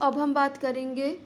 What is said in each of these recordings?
अब हम बात करेंगे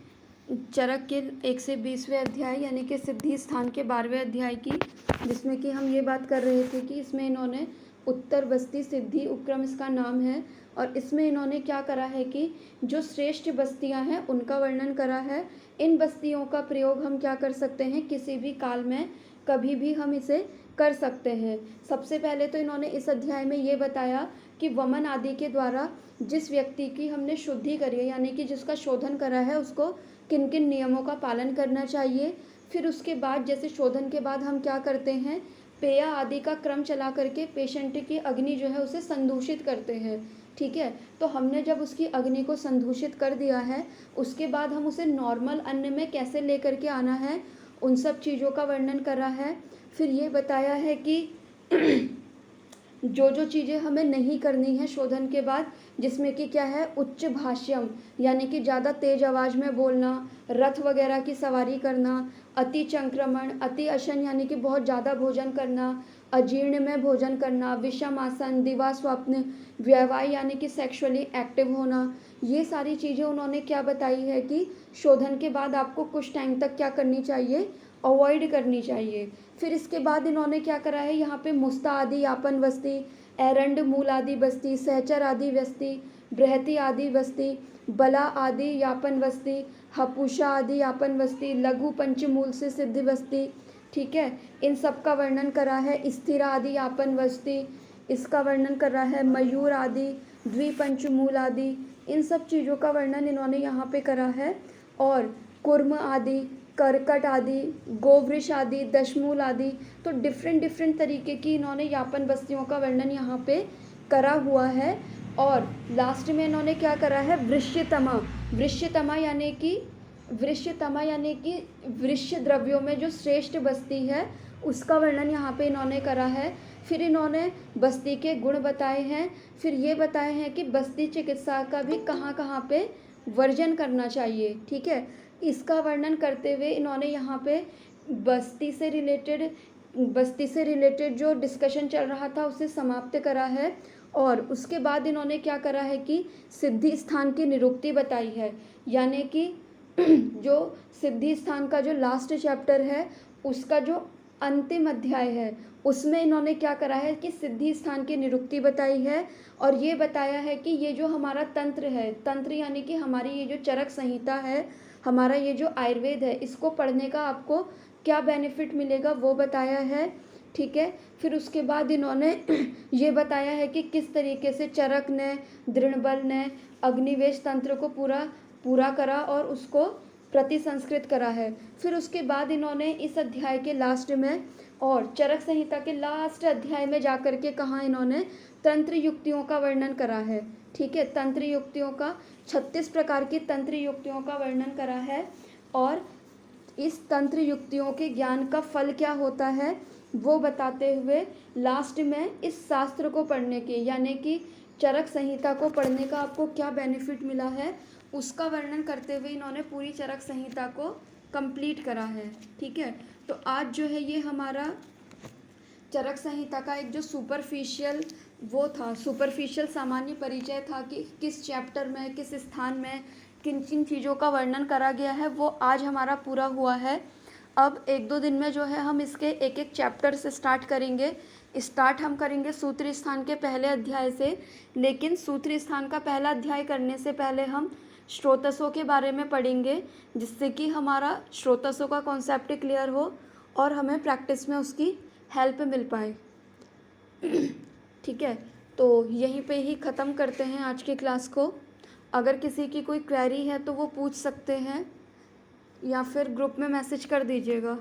चरक के 1 से 20वें अध्याय यानी कि सिद्धि स्थान के 12वें अध्याय की, जिसमें कि हम ये बात कर रहे थे कि इसमें इन्होंने उत्तर बस्ती सिद्धि उपक्रम इसका नाम है। और इसमें इन्होंने क्या करा है कि जो श्रेष्ठ बस्तियां हैं उनका वर्णन करा है। इन बस्तियों का प्रयोग हम क्या कर सकते हैं, किसी भी काल में कभी भी हम इसे कर सकते हैं। सबसे पहले तो इन्होंने इस अध्याय में ये बताया कि वमन आदि के द्वारा जिस व्यक्ति की हमने शुद्धि करी है यानी कि जिसका शोधन करा है उसको किन किन नियमों का पालन करना चाहिए। फिर उसके बाद जैसे शोधन के बाद हम क्या करते हैं, पेय आदि का क्रम चला करके पेशेंट की अग्नि जो है उसे संदूषित करते हैं। ठीक है, तो हमने जब उसकी अग्नि को संदूषित कर दिया है उसके बाद हम उसे नॉर्मल अन्न में कैसे लेकर के आना है, उन सब चीज़ों का वर्णन करा है। फिर ये बताया है कि जो जो चीज़ें हमें नहीं करनी है शोधन के बाद, जिसमें कि क्या है, उच्च भाष्यम यानी कि ज़्यादा तेज आवाज़ में बोलना, रथ वगैरह की सवारी करना, अति चंक्रमण, अति अशन यानी कि बहुत ज़्यादा भोजन करना, अजीर्ण में भोजन करना, विषम आसन, दिवा स्वप्न, व्यवाय यानी कि सेक्सुअली एक्टिव होना, ये सारी चीज़ें उन्होंने क्या बताई है कि शोधन के बाद आपको कुछ टाइम तक क्या करनी चाहिए, अवॉइड करनी चाहिए। फिर इसके बाद इन्होंने क्या करा है, यहाँ पे मुस्ता आदि यापन बस्ती, एरंड मूल आदि बस्ती, सहचर आदि बस्ती, बृहति आदि बस्ती, बला आदि यापन बस्ती, हपुषा आदि यापन बस्ती, लघु पंचमूल से सिद्ध बस्ती, ठीक है, इन सब का वर्णन करा है। स्थिर आदि यापन बस्ती, इसका वर्णन करा है। मयूर आदि, द्विपंचमूल आदि, इन सब चीज़ों का वर्णन इन्होंने यहाँ पे करा है। और कुर्म आदि, करकट आदि, गोवृष आदि, दशमूल आदि, तो डिफरेंट तरीके की इन्होंने यापन बस्तियों का वर्णन यहाँ पे करा हुआ है। और लास्ट में इन्होंने क्या करा है, वृश्यतमा, वृश्यतमा यानी कि वृश्य द्रव्यों में जो श्रेष्ठ बस्ती है उसका वर्णन यहाँ पे इन्होंने करा है। फिर इन्होंने बस्ती के गुण बताए हैं। फिर ये बताए हैं कि बस्ती चिकित्सा का भी कहाँ कहाँ पे वर्जन करना चाहिए। ठीक है, इसका वर्णन करते हुए इन्होंने यहाँ पे बस्ती से रिलेटेड जो डिस्कशन चल रहा था उसे समाप्त करा है। और उसके बाद इन्होंने क्या करा है कि सिद्धि स्थान की निरुक्ति बताई है, यानी कि जो सिद्धि स्थान का जो लास्ट चैप्टर है उसका जो अंतिम अध्याय है उसमें इन्होंने क्या करा है कि सिद्धि स्थान की निरुक्ति बताई है। और ये बताया है कि ये जो हमारा तंत्र है, तंत्र यानी कि हमारी ये जो चरक संहिता है, हमारा ये जो आयुर्वेद है, इसको पढ़ने का आपको क्या बेनिफिट मिलेगा वो बताया है। ठीक है, फिर उसके बाद इन्होंने ये बताया है कि किस तरीके से चरक ने, दृढ़बल ने अग्निवेश तंत्र को पूरा करा और उसको प्रतिसंस्कृत करा है। फिर उसके बाद इन्होंने इस अध्याय के लास्ट में और चरक संहिता के लास्ट अध्याय में जाकर के कहा, इन्होंने तंत्र युक्तियों का वर्णन करा है। ठीक है, तंत्र युक्तियों का 36 प्रकार की तंत्र युक्तियों का वर्णन करा है। और इस तंत्र युक्तियों के ज्ञान का फल क्या होता है वो बताते हुए लास्ट में इस शास्त्र को पढ़ने के यानी कि चरक संहिता को पढ़ने का आपको क्या बेनिफिट मिला है उसका वर्णन करते हुए इन्होंने पूरी चरक संहिता को कंप्लीट करा है। ठीक है, तो आज जो है ये हमारा चरक संहिता का एक जो सुपरफिशियल सामान्य परिचय था कि किस चैप्टर में, किस स्थान में किन किन चीज़ों का वर्णन करा गया है, वो आज हमारा पूरा हुआ है। अब 1-2 दिन में जो है हम इसके एक एक चैप्टर से स्टार्ट हम करेंगे सूत्र स्थान के पहले अध्याय से। लेकिन सूत्र स्थान का पहला अध्याय करने से पहले हम स्रोतसों के बारे में पढ़ेंगे, जिससे कि हमारा स्रोतसों का कॉन्सेप्ट क्लियर हो और हमें प्रैक्टिस में उसकी हेल्प मिल पाए। ठीक है, तो यहीं पे ही ख़त्म करते हैं आज की क्लास को। अगर किसी की कोई क्वेरी है तो वो पूछ सकते हैं या फिर ग्रुप में मैसेज कर दीजिएगा।